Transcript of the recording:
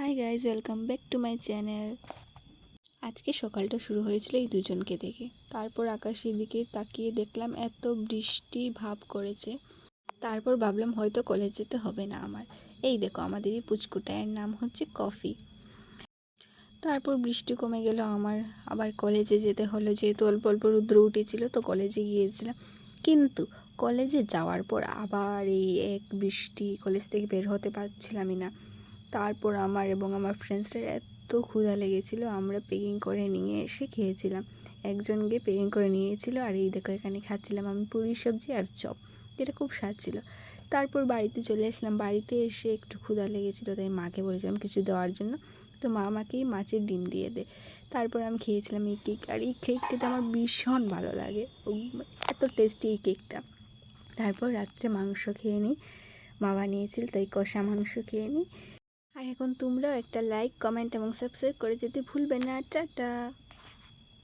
Hi guys, welcome back to my channel. আজকে সকালটা শুরু হয়েছিল এই দুজনকে দেখে। তারপর আকাশের দিকে তাকিয়ে দেখলাম এত বৃষ্টি ভাব করেছে। তারপর ভাবলাম হয়তো কলেজ যেতে হবে না আমার। এই দেখো আমাদের এই পুচকুটা, এর নাম হচ্ছে কফি। তারপর বৃষ্টি কমে গেল, আমার আবার কলেজে যেতে হলো, যেহেতু অল্প অল্প রৌদ্র উঠেছিল তো কলেজে গিয়েছিলাম। কিন্তু কলেজে যাওয়ার পর আবার এই এক বৃষ্টি, কলেজ থেকে বের হতে পারছিলামই না। তারপর আমার এবং আমার ফ্রেন্ডসদের এত ক্ষুধা লেগেছিলো, আমরা প্যাকিং করে নিয়ে এসে খেয়েছিলাম। একজন গিয়ে প্যাকিং করে নিয়েছিল, আর এই দেখো এখানে খাচ্ছিলাম আমি পুরি সবজি আর চপ, যেটা খুব স্বাদ ছিল। তারপর বাড়িতে চলে আসলাম। বাড়িতে এসে একটু ক্ষুধা লেগেছিলো, তাই মাকে বলেছিলাম কিছু দেওয়ার জন্য। তো মা আমাকেই মাছের ডিম দিয়ে দেয়। তারপর আমি খেয়েছিলাম এই কেক, আর এই কেক খেতে আমার ভীষণ ভালো লাগে, এত টেস্টি এই কেকটা। তারপর রাত্রে মাংস খেয়ে নিই, মা বানিয়েছিল তাই কষা মাংস খেয়ে নিই। আর এখন তোমরাও একটা লাইক, কমেন্ট এবং সাবস্ক্রাইব করে যেতে ভুলবে না। টাটা।